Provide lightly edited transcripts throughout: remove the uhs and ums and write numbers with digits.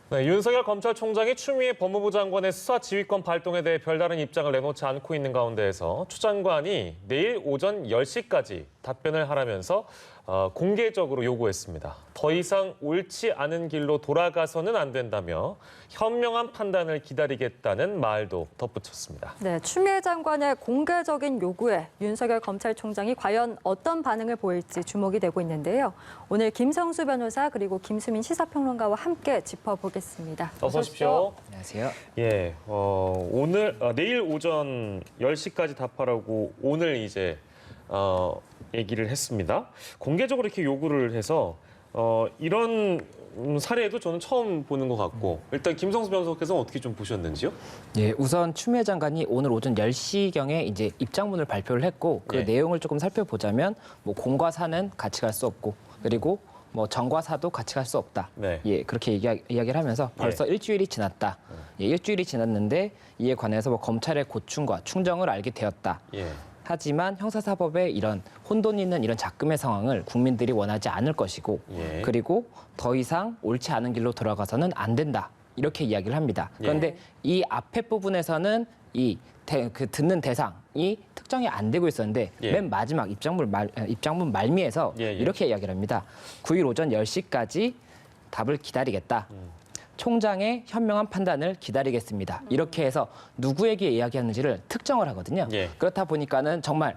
네, 윤석열 검찰총장이 추미애 법무부 장관의 수사 지휘권 발동에 대해 별다른 입장을 내놓지 않고 있는 가운데에서 추 장관이 내일 오전 10시까지 답변을 하라면서 공개적으로 요구했습니다. 더 이상 옳지 않은 길로 돌아가서는 안 된다며 현명한 판단을 기다리겠다는 말도 덧붙였습니다. 네, 추미애 장관의 공개적인 요구에 윤석열 검찰총장이 과연 어떤 반응을 보일지 주목이 되고 있는데요. 오늘 김성수 변호사 그리고 김수민 시사평론가와 함께 짚어보겠습니다. 어서 오십시오. 안녕하세요. 예, 내일 오전 10시까지 답하라고 오늘 이제 얘기를 했습니다. 공개적으로 이렇게 요구를 해서 이런 사례도 저는 처음 보는 것 같고 일단 김성수 변호사께서는 어떻게 좀 보셨는지요? 예, 우선 추미애 장관이 오늘 오전 10시경에 이제 입장문을 발표를 했고 그 예. 내용을 조금 살펴보자면 뭐 공과 사는 같이 갈 수 없고 그리고 뭐 정과 사도 같이 갈 수 없다. 네. 예, 그렇게 이야기를 하면서 벌써 일주일이 지났다. 예, 일주일이 지났는데 이에 관해서 뭐 검찰의 고충과 충정을 알게 되었다. 예. 하지만 형사사법에 이런 혼돈 있는 이런 작금의 상황을 국민들이 원하지 않을 것이고 예. 그리고 더 이상 옳지 않은 길로 돌아가서는 안 된다. 이렇게 이야기를 합니다. 그런데 이 앞에 부분에서는 듣는 대상이 특정이 안 되고 있었는데 예. 맨 마지막 입장문 말미에서 예, 예. 이렇게 이야기를 합니다. 9일 오전 10시까지 답을 기다리겠다. 총장의 현명한 판단을 기다리겠습니다. 이렇게 해서 누구에게 이야기하는지를 특정을 하거든요. 예. 그렇다 보니까는 정말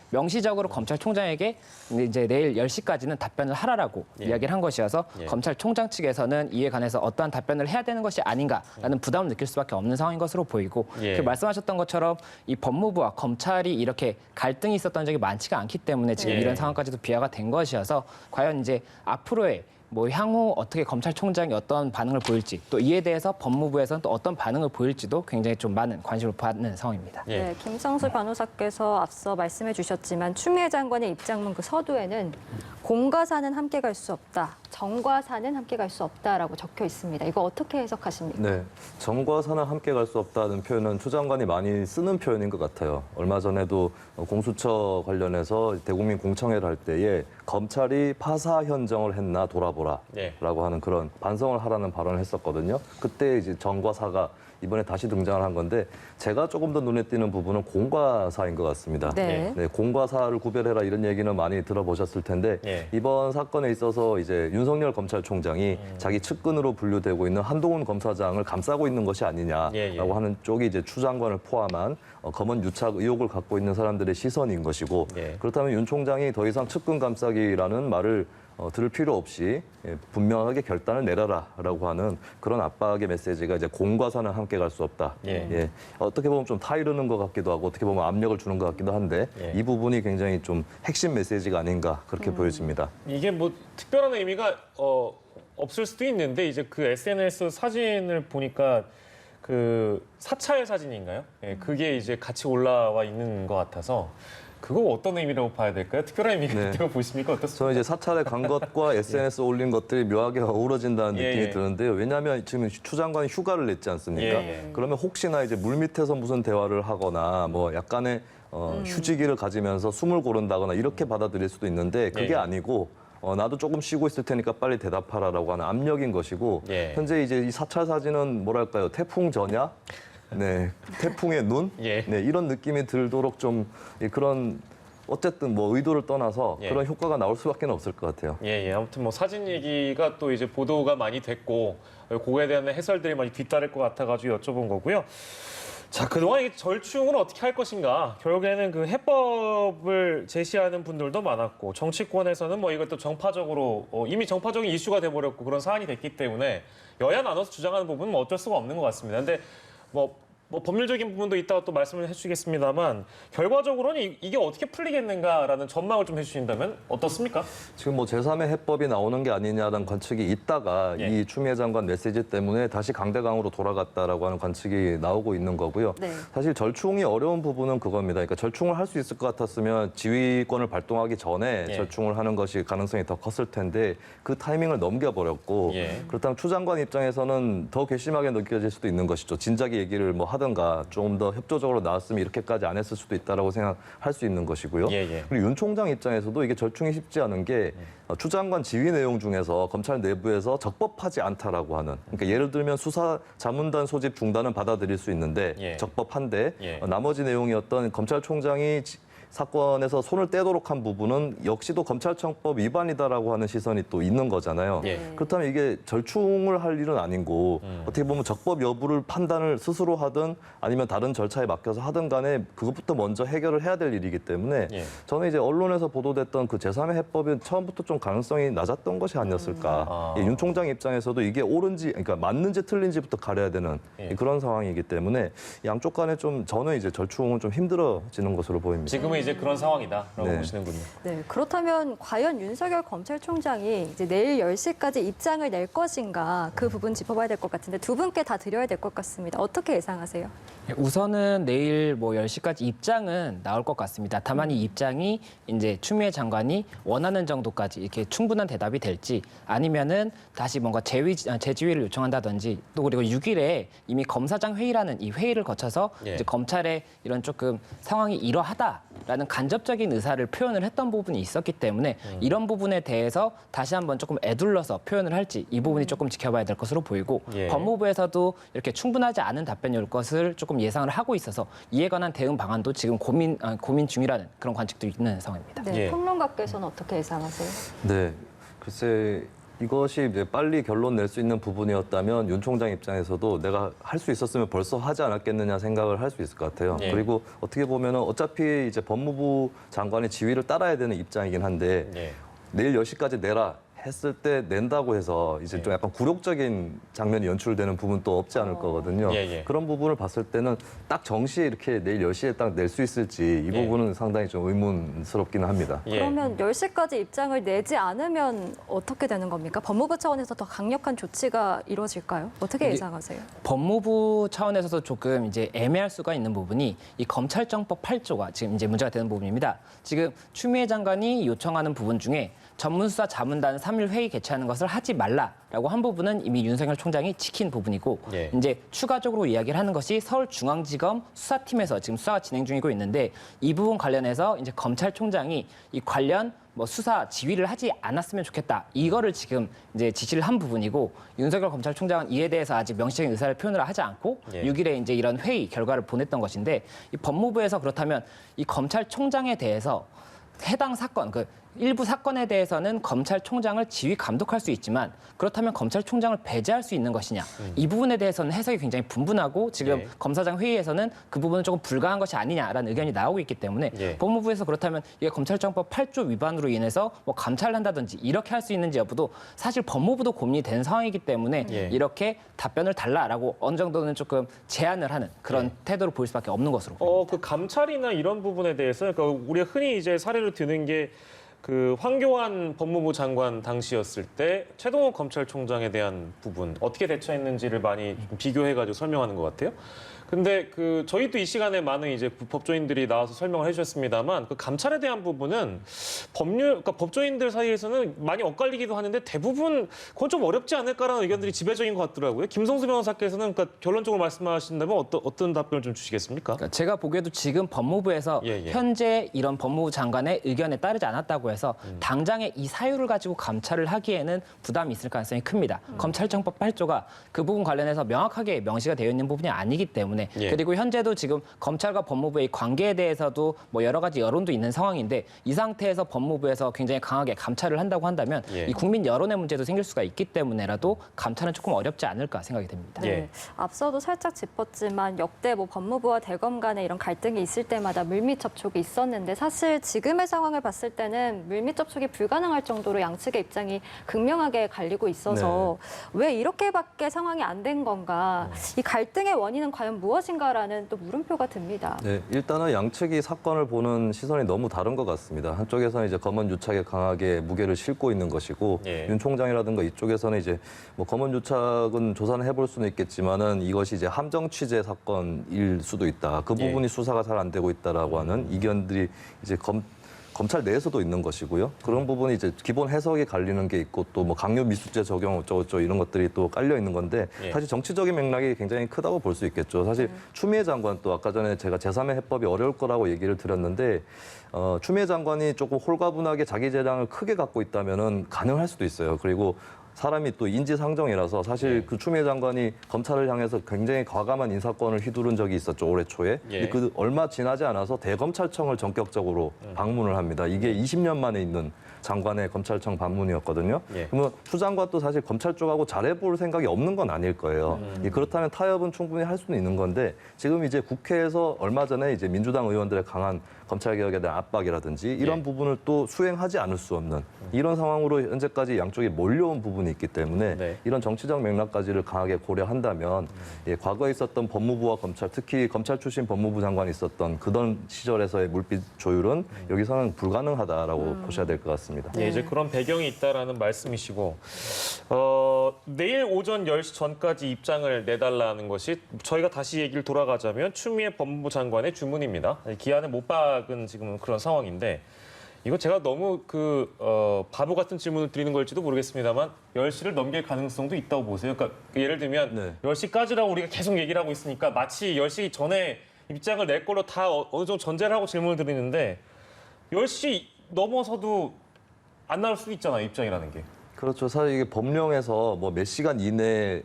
명시적으로 검찰총장에게 이제 내일 10시까지는 답변을 하라라고 예. 이야기를 한 것이어서 예. 검찰총장 측에서는 이에 관해서 어떠한 답변을 해야 되는 것이 아닌가라는 부담을 느낄 수밖에 없는 상황인 것으로 보이고 예. 그 말씀하셨던 것처럼 이 법무부와 검찰이 이렇게 갈등이 있었던 적이 많지가 않기 때문에 지금 예. 이런 상황까지도 비화가 된 것이어서 과연 이제 앞으로의 뭐 향후 어떻게 검찰총장이 어떤 반응을 보일지 또 이에 대해서 법무부에서는 또 어떤 반응을 보일지도 굉장히 좀 많은 관심을 받는 상황입니다. 예. 네, 김성수 변호사께서 앞서 말씀해 주셨지만 추미애 장관의 입장문 그 서두에는 공과 사는 함께 갈 수 없다, 정과 사는 함께 갈 수 없다라고 적혀 있습니다. 이거 어떻게 해석하십니까? 네, 정과 사는 함께 갈 수 없다는 표현은 추 장관이 많이 쓰는 표현인 것 같아요. 얼마 전에도 공수처 관련해서 대국민 공청회를 할 때에 검찰이 파사 현정을 했나 돌아보라라고 예. 하는 그런 반성을 하라는 발언을 했었거든요. 그때 이제 정과 사가 이번에 다시 등장을 한 건데 제가 조금 더 눈에 띄는 부분은 공과 사인 것 같습니다. 네. 네, 공과 사를 구별해라 이런 얘기는 많이 들어보셨을 텐데 예. 이번 사건에 있어서 이제 윤석열 검찰총장이 자기 측근으로 분류되고 있는 한동훈 검사장을 감싸고 있는 것이 아니냐라고 예, 예. 하는 쪽이 이제 추 장관을 포함한 검언 유착 의혹을 갖고 있는 사람들의 시선인 것이고 예. 그렇다면 윤 총장이 더 이상 측근 감싸기라는 말을 들을 필요 없이 분명하게 결단을 내려라라고 하는 그런 압박의 메시지가 이제 공과 사는 함께 갈 수 없다. 예. 어떻게 보면 좀 타이르는 것 같기도 하고 어떻게 보면 압력을 주는 것 같기도 한데 예. 이 부분이 굉장히 좀 핵심 메시지가 아닌가 그렇게 보여집니다. 이게 뭐 특별한 의미가 없을 수도 있는데 이제 그 SNS 사진을 보니까 그 사찰 사진인가요? 예, 그게 이제 같이 올라와 있는 것 같아서 그거 어떤 의미라고 봐야 될까요? 특별한 의미가 네. 있다고 보십니까? 어떻습니까? 저는 이제 사찰에 간 것과 SNS 올린 것들이 묘하게 어우러진다는 예, 느낌이 예. 드는데요. 왜냐하면 지금 추 장관이 휴가를 냈지 않습니까? 예, 예. 그러면 혹시나 이제 물 밑에서 무슨 대화를 하거나 뭐 약간의 휴지기를 가지면서 숨을 고른다거나 이렇게 받아들일 수도 있는데 그게 예. 아니고 나도 조금 쉬고 있을 테니까 빨리 대답하라라고 하는 압력인 것이고 예. 현재 이제 이 사찰 사진은 뭐랄까요? 태풍 전야? 네, 태풍의 눈? 예. 네, 이런 느낌이 들도록 좀 그런 어쨌든 뭐 의도를 떠나서 예. 그런 효과가 나올 수밖에 없을 것 같아요. 예, 예. 아무튼 뭐 사진 얘기가 또 이제 보도가 많이 됐고 그거에 대한 해설들이 많이 뒤따를 것 같아가지고 여쭤본 거고요. 자, 그동안 이 절충을 어떻게 할 것인가? 결국에는 그 해법을 제시하는 분들도 많았고 정치권에서는 뭐 이것도 정파적으로 이미 정파적인 이슈가 돼버렸고 그런 사안이 됐기 때문에 여야 나눠서 주장하는 부분은 뭐 어쩔 수가 없는 것 같습니다. 근데 뭐 법률적인 부분도 이따가 또 말씀을 해주시겠습니다만 결과적으로는 이게 어떻게 풀리겠는가라는 전망을 좀 해주신다면 어떻습니까? 지금 뭐 제3의 해법이 나오는 게 아니냐라는 관측이 있다가 예. 이 추미애 장관 메시지 때문에 다시 강대강으로 돌아갔다라고 하는 관측이 나오고 있는 거고요. 네. 사실 절충이 어려운 부분은 그겁니다. 그러니까 절충을 할 수 있을 것 같았으면 지휘권을 발동하기 전에 예. 절충을 하는 것이 가능성이 더 컸을 텐데 그 타이밍을 넘겨버렸고 예. 그렇다면 추 장관 입장에서는 더 괘씸하게 느껴질 수도 있는 것이죠. 진작에 얘기를 뭐 하던 하든가 좀 더 협조적으로 나왔으면 이렇게까지 안 했을 수도 있다라고 생각할 수 있는 것이고요. 예. 그리고 윤 총장 입장에서도 이게 절충이 쉽지 않은 게 추 장관 지휘 내용 중에서 검찰 내부에서 적법하지 않다라고 하는, 그러니까 예를 들면 수사 자문단 소집 중단은 받아들일 수 있는데 예. 적법한데 예. 나머지 내용이었던 검찰총장이 사건에서 손을 떼도록 한 부분은 역시도 검찰청법 위반이다라고 하는 시선이 또 있는 거잖아요. 예. 그렇다면 이게 절충을 할 일은 아니고 어떻게 보면 적법 여부를 판단을 스스로 하든 아니면 다른 절차에 맡겨서 하든 간에 그것부터 먼저 해결을 해야 될 일이기 때문에 예. 저는 이제 언론에서 보도됐던 그 제3의 해법은 처음부터 좀 가능성이 낮았던 것이 아니었을까. 윤 총장 입장에서도 이게 옳은지, 그러니까 맞는지 틀린지부터 가려야 되는 예. 그런 상황이기 때문에 양쪽 간에 좀 저는 이제 절충은 좀 힘들어지는 것으로 보입니다. 지금은 이제 그런 상황이다라고 네. 보시는군요. 네, 그렇다면 과연 윤석열 검찰총장이 이제 내일 10시까지 입장을 낼 것인가 그 부분 짚어봐야 될 것 같은데 두 분께 다 드려야 될 것 같습니다. 어떻게 예상하세요? 우선은 내일 뭐 10시까지 입장은 나올 것 같습니다. 다만 이 입장이 이제 추미애 장관이 원하는 정도까지 이렇게 충분한 대답이 될지 아니면은 다시 뭔가 재지휘를 요청한다든지 또 그리고 6일에 이미 검사장 회의라는 이 회의를 거쳐서 예. 이제 검찰의 이런 조금 상황이 이러하다라는 간접적인 의사를 표현을 했던 부분이 있었기 때문에 이런 부분에 대해서 다시 한번 조금 애둘러서 표현을 할지 이 부분이 조금 지켜봐야 될 것으로 보이고 예. 법무부에서도 이렇게 충분하지 않은 답변이 올 것을 조금 예상을 하고 있어서 이에 관한 대응 방안도 지금 고민 중이라는 그런 관측도 있는 상황입니다. 네, 예. 평론가께서는 어떻게 예상하세요? 네, 글쎄 이것이 이제 빨리 결론 낼 수 있는 부분이었다면 윤 총장 입장에서도 내가 할 수 있었으면 벌써 하지 않았겠느냐 생각을 할 수 있을 것 같아요. 예. 그리고 어떻게 보면은 어차피 이제 법무부 장관의 지휘를 따라야 되는 입장이긴 한데 예. 내일 10시까지 내라 했을 때 낸다고 해서 이제 좀 약간 굴욕적인 장면이 연출되는 부분도 없지 않을 거거든요. 예. 그런 부분을 봤을 때는 딱 정시에 이렇게 내일 10시에 딱 낼 수 있을지 이 예. 부분은 상당히 좀 의문스럽기는 합니다. 예. 그러면 10시까지 입장을 내지 않으면 어떻게 되는 겁니까? 법무부 차원에서 더 강력한 조치가 이루어질까요? 어떻게 예상하세요? 법무부 차원에서도 조금 이제 애매할 수가 있는 부분이 이 검찰청법 8조가 지금 이제 문제가 되는 부분입니다. 지금 추미애 장관이 요청하는 부분 중에 전문수사 자문단 3일 회의 개최하는 것을 하지 말라라고 한 부분은 이미 윤석열 총장이 지킨 부분이고 예. 이제 추가적으로 이야기를 하는 것이 서울중앙지검 수사팀에서 지금 수사가 진행 중이고 있는데 이 부분 관련해서 이제 검찰총장이 이 관련 뭐 수사 지휘를 하지 않았으면 좋겠다. 이거를 지금 이제 지시를 한 부분이고 윤석열 검찰총장은 이에 대해서 아직 명시적인 의사를 표현을 하지 않고 예. 6일에 이제 이런 회의 결과를 보냈던 것인데 이 법무부에서 그렇다면 이 검찰총장에 대해서 해당 사건 일부 사건에 대해서는 검찰총장을 지휘 감독할 수 있지만 그렇다면 검찰총장을 배제할 수 있는 것이냐. 이 부분에 대해서는 해석이 굉장히 분분하고 지금 예. 검사장 회의에서는 그 부분은 조금 불가한 것이 아니냐라는 의견이 나오고 있기 때문에 예. 법무부에서 그렇다면 이게 검찰청법 8조 위반으로 인해서 뭐 감찰을 한다든지 이렇게 할 수 있는지 여부도 사실 법무부도 고민이 되는 상황이기 때문에 예. 이렇게 답변을 달라라고 어느 정도는 조금 제한을 하는 그런 예. 태도를 보일 수밖에 없는 것으로 보입니다. 그 감찰이나 이런 부분에 대해서 그러니까 우리가 흔히 이제 사례로 드는 게 그 황교안 법무부 장관 당시였을 때 최동호 검찰총장에 대한 부분 어떻게 대처했는지를 많이 좀 비교해가지고 설명하는 것 같아요. 근데 그 저희도 이 시간에 많은 이제 법조인들이 나와서 설명을 해주셨습니다만 그 감찰에 대한 부분은 그러니까 법조인들 사이에서는 많이 엇갈리기도 하는데 대부분 그건 좀 어렵지 않을까라는 의견들이 지배적인 것 같더라고요. 김성수 변호사께서는 그러니까 결론적으로 말씀하신다면 어떤 답변을 좀 주시겠습니까? 그러니까 제가 보기에도 지금 법무부에서 예. 현재 이런 법무부 장관의 의견에 따르지 않았다고 해서 당장에 이 사유를 가지고 감찰을 하기에는 부담이 있을 가능성이 큽니다. 검찰청법 8조가 그 부분 관련해서 명확하게 명시가 되어 있는 부분이 아니기 때문에 예. 그리고 현재도 지금 검찰과 법무부의 관계에 대해서도 뭐 여러 가지 여론도 있는 상황인데 이 상태에서 법무부에서 굉장히 강하게 감찰을 한다고 한다면 예. 이 국민 여론의 문제도 생길 수가 있기 때문에라도 감찰은 조금 어렵지 않을까 생각이 됩니다. 네. 예. 앞서도 살짝 짚었지만 역대 뭐 법무부와 대검 간에 이런 갈등이 있을 때마다 물밑 접촉이 있었는데 사실 지금의 상황을 봤을 때는 물밑 접촉이 불가능할 정도로 양측의 입장이 극명하게 갈리고 있어서 왜 이렇게밖에 상황이 안 된 건가? 이 갈등의 원인은 과연 무엇인가라는 또 물음표가 듭니다. 네, 일단은 양측이 사건을 보는 시선이 너무 다른 것 같습니다. 한쪽에서는 이제 검언 유착에 강하게 무게를 싣고 있는 것이고 예. 윤 총장이라든가 이쪽에서는 이제 뭐 검언 유착은 조사는 해볼 수는 있겠지만은 이것이 이제 함정 취재 사건일 수도 있다. 그 부분이 예. 수사가 잘 안 되고 있다라고 하는 이견들이 이제 검찰 내에서도 있는 것이고요. 그런 부분이 이제 기본 해석이 갈리는 게 있고 또 뭐 강요 미수죄 적용 어쩌고저쩌고 이런 것들이 또 깔려 있는 건데 예. 사실 정치적인 맥락이 굉장히 크다고 볼 수 있겠죠. 사실 추미애 장관 또 아까 전에 제가 제3의 해법이 어려울 거라고 얘기를 드렸는데 추미애 장관이 조금 홀가분하게 자기 재량을 크게 갖고 있다면은 가능할 수도 있어요. 그리고 사람이 또 인지상정이라서 사실 그 추미애 장관이 검찰을 향해서 굉장히 과감한 인사권을 휘두른 적이 있었죠, 올해 초에. 예. 근데 그 얼마 지나지 않아서 대검찰청을 전격적으로 방문을 합니다. 이게 20년 만에 있는 장관의 검찰청 방문이었거든요. 예. 그러면 추 장관도 사실 검찰 쪽하고 잘해볼 생각이 없는 건 아닐 거예요. 그렇다면 타협은 충분히 할 수는 있는 건데 지금 이제 국회에서 얼마 전에 이제 민주당 의원들의 강한 검찰개혁에 대한 압박이라든지 이런 예. 부분을 또 수행하지 않을 수 없는 이런 상황으로 현재까지 양쪽이 몰려온 부분이 있기 때문에 네. 이런 정치적 맥락까지를 강하게 고려한다면 예, 과거에 있었던 법무부와 검찰, 특히 검찰 출신 법무부 장관이 있었던 그던 시절에서의 물빛 조율은 여기서는 불가능하다라고 보셔야 될 것 같습니다. 예, 이제 그런 배경이 있다라는 말씀이시고 내일 오전 10시 전까지 입장을 내달라는 것이 저희가 다시 얘기를 돌아가자면 추미애 법무부 장관의 주문입니다. 기한을 못 박은 지금 그런 상황인데 이거 제가 너무 바보 같은 질문을 드리는 걸지도 모르겠습니다만 10시를 넘길 가능성도 있다고 보세요. 그러니까 예를 들면 네. 10시까지라고 우리가 계속 얘기를 하고 있으니까 마치 10시 전에 입장을 낼 걸로 다 어느 정도 전제를 하고 질문을 드리는데 10시 넘어서도 안 나올 수도 있잖아요, 입장이라는 게. 그렇죠. 사실 이게 법령에서 뭐 몇 시간 이내에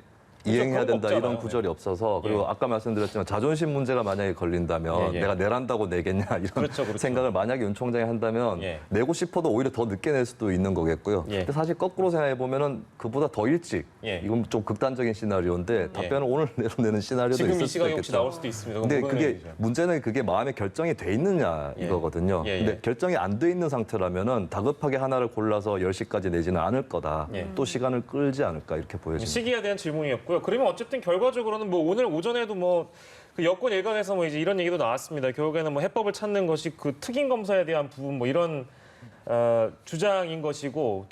이행해야 그런 거 된다 이런 없잖아요. 구절이 없어서 그리고 예. 아까 말씀드렸지만 자존심 문제가 만약에 걸린다면 예, 예. 내가 내란다고 내겠냐 이런 그렇죠, 그렇죠. 생각을 만약에 윤 총장이 한다면 예. 내고 싶어도 오히려 더 늦게 낼 수도 있는 거겠고요. 예. 근데 사실 거꾸로 생각해 보면은 그보다 더 일찍 예. 이건 좀 극단적인 시나리오인데 답변을 오늘 내는 시나리오도 지금 있을 이 수도 시각에 혹시 있겠죠. 나올 수도 있습니다. 그건 근데 모르는 그게 얘기죠. 문제는 그게 마음의 결정이 돼 있느냐 예. 이거거든요. 예, 예. 근데 결정이 안 돼 있는 상태라면은 다급하게 하나를 골라서 10시까지 내지는 않을 거다. 예. 또 시간을 끌지 않을까 이렇게 보여집니다. 시기에 대한 질문이었고요. 그러면 어쨌든 결과적으로는 뭐 오늘 오전에도 그 여권 일각에서 뭐 이제 이런 얘기도 나왔습니다. 결국에는 뭐 해법을 찾는 것이 그 특임 검사에 대한 부분 뭐 이런 주장인 것이고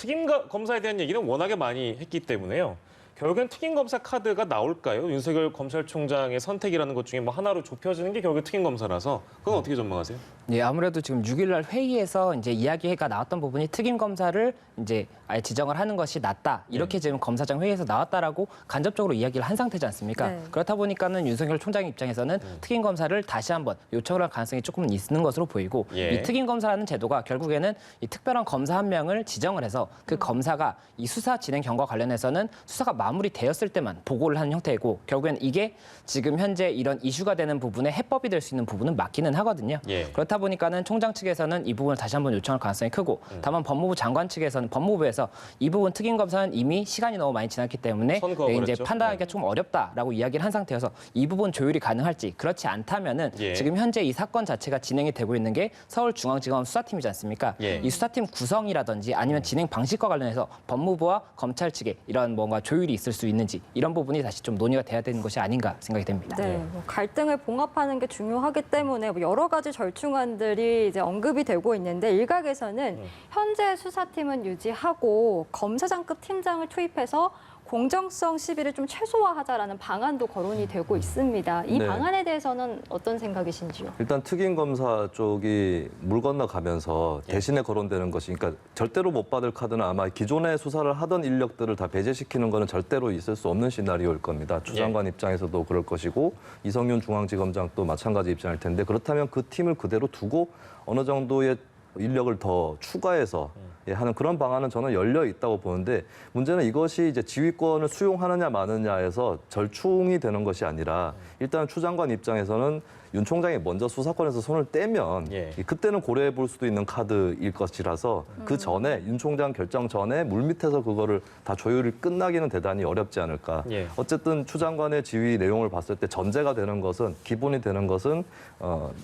검사에 대한 얘기는 워낙에 많이 했기 때문에요. 결국엔 특임검사 카드가 나올까요? 윤석열 검찰총장의 선택이라는 것 중에 뭐 하나로 좁혀지는 게 결국 특임검사라서 그건 어떻게 전망하세요? 예, 아무래도 지금 6일날 회의에서 이제 이야기가 나왔던 부분이 특임 검사를 이제 아예 지정을 하는 것이 낫다. 이렇게 지금 검사장 회의에서 나왔다라고 간접적으로 이야기를 한 상태지 않습니까? 네. 그렇다 보니까는 윤석열 총장 입장에서는 특임 검사를 다시 한번 요청을 할 가능성이 조금 있는 것으로 보이고 예. 이 특임 검사라는 제도가 결국에는 이 특별한 검사 한 명을 지정을 해서 그 검사가 이 수사 진행 경과 관련해서는 수사가 마무리되었을 때만 보고를 하는 형태이고 결국엔 이게 지금 현재 이런 이슈가 되는 부분에 해법이 될 수 있는 부분은 맞기는 하거든요. 예. 그렇다 보니까는 총장 측에서는 이 부분을 다시 한번 요청할 가능성이 크고 다만 법무부 장관 측에서는 법무부에서 이 부분 특임 검사는 이미 시간이 너무 많이 지났기 때문에 선거가 이제 그랬죠. 판단하기가 좀 어렵다라고 이야기를 한 상태여서 이 부분 조율이 가능할지 그렇지 않다면은 예. 지금 현재 이 사건 자체가 진행이 되고 있는 게 서울중앙지검 수사팀이지 않습니까? 예. 이 수사팀 구성이라든지 아니면 진행 방식과 관련해서 법무부와 검찰 측에 이런 뭔가 조율이 있을 수 있는지 이런 부분이 다시 좀 논의가 돼야 되는 것이 아닌가 생각이 됩니다. 네, 뭐 갈등을 봉합하는 게 중요하기 때문에 뭐 여러 가지 절충안들이 이제 언급이 되고 있는데 일각에서는 현재 수사팀은 유지하고 검사장급 팀장을 투입해서 공정성 시비를 좀 최소화하자라는 방안도 거론이 되고 있습니다. 이 네. 방안에 대해서는 어떤 생각이신지요? 일단 특임검사 쪽이 물 건너가면서 대신에 거론되는 것이 그러니까 절대로 못 받을 카드는 아마 기존에 수사를 하던 인력들을 다 배제시키는 거는 절대로 있을 수 없는 시나리오일 겁니다. 추 장관 입장에서도 그럴 것이고 이성윤 중앙지검장도 마찬가지 입장일 텐데 그렇다면 그 팀을 그대로 두고 어느 정도의 인력을 더 추가해서 하는 그런 방안은 저는 열려 있다고 보는데 문제는 이것이 이제 지휘권을 수용하느냐 마느냐에서 절충이 되는 것이 아니라 일단 추 장관 입장에서는 윤 총장이 먼저 수사권에서 손을 떼면 예. 그때는 고려해 볼 수도 있는 카드일 것이라서 그 전에 윤 총장 결정 전에 물밑에서 그거를 다 조율이 끝나기는 대단히 어렵지 않을까. 예. 어쨌든 추 장관의 지휘 내용을 봤을 때 전제가 되는 것은 기본이 되는 것은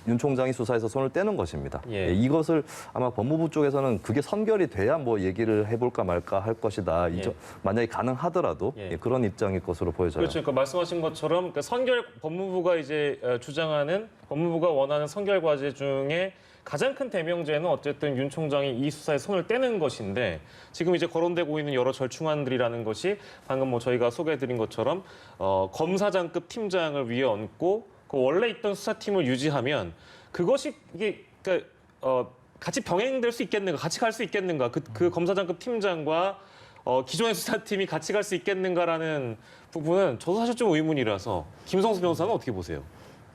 윤 총장이 수사에서 손을 떼는 것입니다. 예. 이것을 아마 법무부 쪽에서는 그게 선결이 돼야 뭐 얘기를 해볼까 말까 할 것이다. 만약에 가능하더라도 예. 그런 입장일 것으로 보여져요. 그렇죠. 그러니까 말씀하신 것처럼 선결 법무부가 이제 주장하는 법무부가 원하는 선결 과제 중에 가장 큰 대명제는 어쨌든 윤 총장이 이 수사에 손을 떼는 것인데 지금 이제 거론되고 있는 여러 절충안들이라는 것이 방금 뭐 저희가 소개해드린 것처럼 검사장급 팀장을 위에 얹고 그 원래 있던 수사팀을 유지하면 그것이 이게 그러니까 같이 병행될 수 있겠는가, 같이 갈 수 있겠는가, 그 검사장급 팀장과 기존의 수사팀이 같이 갈 수 있겠는가라는 부분은 저도 사실 좀 의문이라서 김성수 변호사는 어떻게 보세요?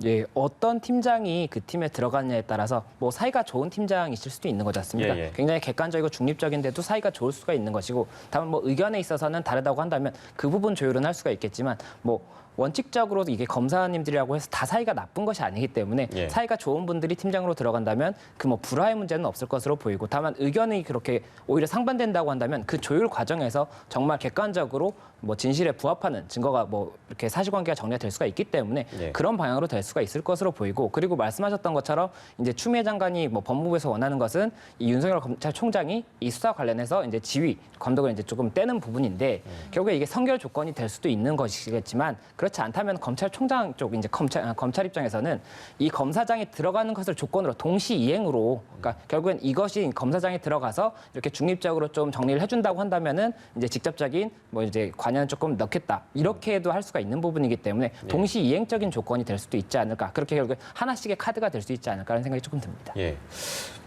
예, 어떤 팀장이 그 팀에 들어가느냐에 따라서 뭐 사이가 좋은 팀장이실 수도 있는 거지 않습니까? 예, 예. 굉장히 객관적이고 중립적인데도 사이가 좋을 수가 있는 것이고, 다만 뭐 의견에 있어서는 다르다고 한다면 그 부분 조율은 할 수가 있겠지만, 뭐 원칙적으로 이게 검사님들이라고 해서 다 사이가 나쁜 것이 아니기 때문에 예. 사이가 좋은 분들이 팀장으로 들어간다면 그 뭐 불화의 문제는 없을 것으로 보이고, 다만 의견이 그렇게 오히려 상반된다고 한다면 그 조율 과정에서 정말 객관적으로 뭐 진실에 부합하는 증거가 뭐 이렇게 사실관계가 정리가 될 수가 있기 때문에 예. 그런 방향으로 될 수가 있을 것으로 보이고, 그리고 말씀하셨던 것처럼 이제 추미애 장관이 뭐 법무부에서 원하는 것은 이 윤석열 검찰총장이 이 수사 관련해서 이제 지휘 감독을 이제 조금 떼는 부분인데, 결국에 이게 선결 조건이 될 수도 있는 것이겠지만, 그렇지 않다면 검찰총장 쪽 이제 검찰 입장에서는 이 검사장이 들어가는 것을 조건으로 동시 이행으로, 그러니까 결국엔 이것이 검사장이 들어가서 이렇게 중립적으로 좀 정리를 해준다고 한다면은 이제 직접적인 뭐 이제 관여는 조금 넣겠다, 이렇게도 할 수가 있는 부분이기 때문에 동시 이행적인 조건이 될 수도 있지 않을까, 그렇게 결국 하나씩의 카드가 될 수 있지 않을까라는 생각이 조금 듭니다. 예.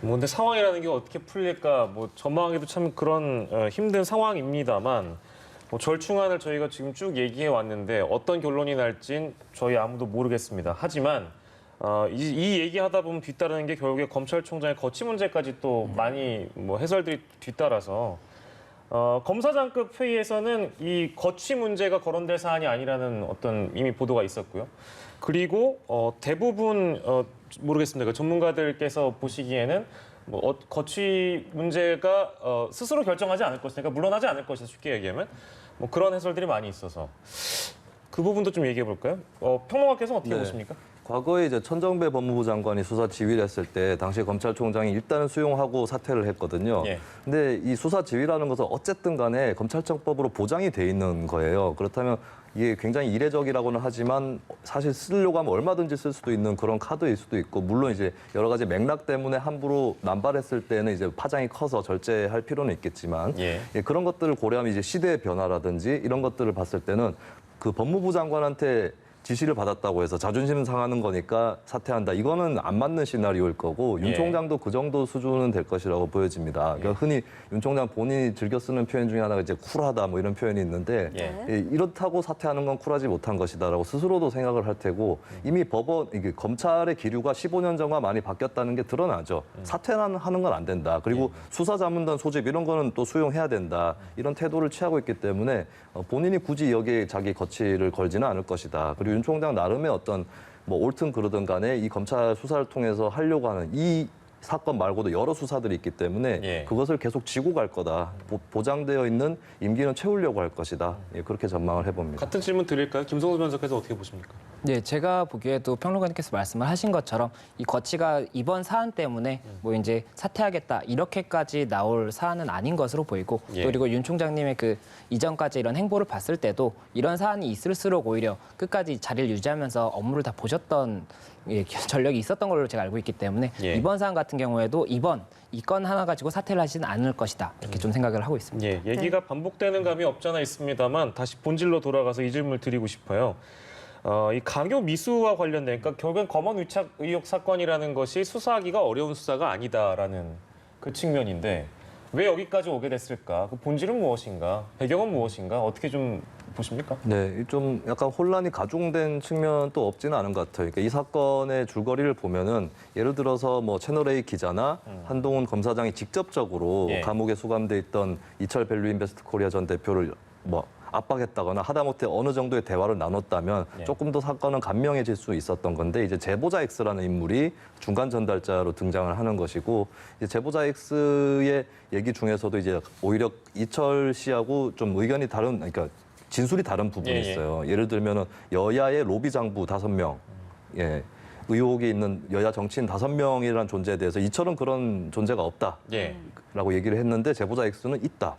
뭐 근데 상황이라는 게 어떻게 풀릴까 뭐 전망하기도 참 그런 힘든 상황입니다만, 뭐 절충안을 저희가 지금 쭉 얘기해 왔는데 어떤 결론이 날진 저희 아무도 모르겠습니다. 하지만 이 얘기하다 보면 뒤따르는 게 결국에 검찰총장의 거취 문제까지 또 많이 뭐 해설들이 뒤따라서 검사장급 회의에서는 이 거취 문제가 거론될 사안이 아니라는 어떤 이미 보도가 있었고요. 그리고 대부분 모르겠습니다. 전문가들께서 보시기에는 뭐 거취 문제가 스스로 결정하지 않을 것이다, 그러니까 물러나지 않을 것이다, 쉽게 얘기하면 뭐 그런 해설들이 많이 있어서 그 부분도 좀 얘기해 볼까요? 평론가께서는 어떻게 네. 보십니까? 과거에 이제 천정배 법무부 장관이 수사 지휘를 했을 때 당시 검찰총장이 일단은 수용하고 사퇴를 했거든요. 예. 근데 이 수사 지휘라는 것은 어쨌든 간에 검찰청법으로 보장이 돼 있는 거예요. 그렇다면 이게 굉장히 이례적이라고는 하지만 사실 쓰려고 하면 얼마든지 쓸 수도 있는 그런 카드일 수도 있고, 물론 이제 여러 가지 맥락 때문에 함부로 남발했을 때는 이제 파장이 커서 절제할 필요는 있겠지만 예. 그런 것들을 고려하면 이제 시대의 변화라든지 이런 것들을 봤을 때는 그 법무부 장관한테 지시를 받았다고 해서 자존심 상하는 거니까 사퇴한다, 이거는 안 맞는 시나리오일 거고, 윤 예. 총장도 그 정도 수준은 될 것이라고 보여집니다. 그러니까 흔히 윤 총장 본인이 즐겨 쓰는 표현 중에 하나가 이제 쿨하다 뭐 이런 표현이 있는데, 예. 이렇다고 사퇴하는 건 쿨하지 못한 것이다라고 스스로도 생각을 할 테고, 이미 이게 검찰의 기류가 15년 전과 많이 바뀌었다는 게 드러나죠. 사퇴는 하는 건 안 된다. 그리고 수사자문단 소집 이런 거는 또 수용해야 된다, 이런 태도를 취하고 있기 때문에 본인이 굳이 여기에 자기 거취를 걸지는 않을 것이다. 그리고 윤 총장 나름의 어떤 뭐 옳든 그르든 간에 이 검찰 수사를 통해서 하려고 하는 이 사건 말고도 여러 수사들이 있기 때문에 예. 그것을 계속 지고 갈 거다. 보장되어 있는 임기는 채우려고 할 것이다. 예, 그렇게 전망을 해봅니다. 같은 질문 드릴까요? 김성수 변호사께서 어떻게 보십니까? 네, 제가 보기에도 평론가님께서 말씀을 하신 것처럼 이 거취가 이번 사안 때문에 뭐 이제 사퇴하겠다 이렇게까지 나올 사안은 아닌 것으로 보이고, 예. 또 그리고 윤 총장님의 그 이전까지 이런 행보를 봤을 때도 이런 사안이 있을수록 오히려 끝까지 자리를 유지하면서 업무를 다 보셨던 전력이 있었던 걸로 제가 알고 있기 때문에 예. 이번 사안 같은 경우에도 이 건 하나 가지고 사퇴를 하지는 않을 것이다, 이렇게 좀 생각을 하고 있습니다. 예, 얘기가 반복되는 감이 없잖아 있습니다만 다시 본질로 돌아가서 이 질문을 드리고 싶어요. 이 강요 미수와 관련된, 그러니까 결국엔 검언 위탁 의혹 사건이라는 것이 수사하기가 어려운 수사가 아니다라는 그 측면인데 왜 여기까지 오게 됐을까? 그 본질은 무엇인가? 배경은 무엇인가? 어떻게 좀 보십니까? 네, 좀 약간 혼란이 가중된 측면도 없지는 않은 것 같아요. 그러니까 이 사건의 줄거리를 보면은 예를 들어서 뭐 채널A 기자나 한동훈 검사장이 직접적으로 예. 감옥에 수감돼 있던 이철 밸류인베스트 코리아 전 대표를 뭐 압박했다거나 하다못해 어느 정도의 대화를 나눴다면 예. 조금 더 사건은 간명해질 수 있었던 건데, 이제 제보자 X라는 인물이 중간 전달자로 등장을 하는 것이고, 이제 제보자 X의 얘기 중에서도 이제 오히려 이철 씨하고 좀 의견이 다른, 그러니까 진술이 다른 부분이 예, 예. 있어요. 예를 들면은 여야의 로비 장부 5명, 예, 의혹이 있는 여야 정치인 5명이라는 존재에 대해서 이철은 그런 존재가 없다. 예. 라고 얘기를 했는데 제보자 X는 있다.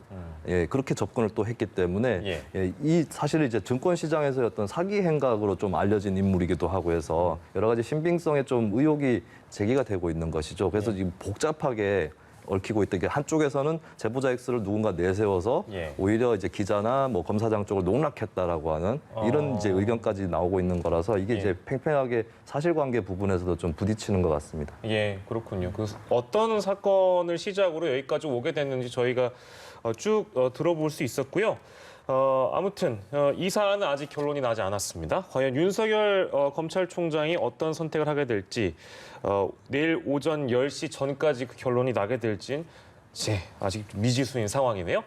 예, 그렇게 접근을 또 했기 때문에 예. 예, 이 사실 이제 증권 시장에서의 어떤 사기 행각으로 좀 알려진 인물이기도 하고 해서 여러 가지 신빙성에 좀 의혹이 제기가 되고 있는 것이죠. 그래서 지금 복잡하게 얽히고 있다. 이게 한쪽에서는 제보자 X를 누군가 내세워서 예. 오히려 이제 기자나 뭐 검사장 쪽을 농락했다라고 하는 이런 이제 의견까지 나오고 있는 거라서 이게 예. 이제 팽팽하게 사실관계 부분에서도 좀 부딪히는 것 같습니다. 예, 그렇군요. 그 어떤 사건을 시작으로 여기까지 오게 됐는지 저희가 쭉 들어볼 수 있었고요. 아무튼 이 사안은 아직 결론이 나지 않았습니다. 과연 윤석열 검찰총장이 어떤 선택을 하게 될지 내일 오전 10시 전까지 그 결론이 나게 될지는 아직 미지수인 상황이네요.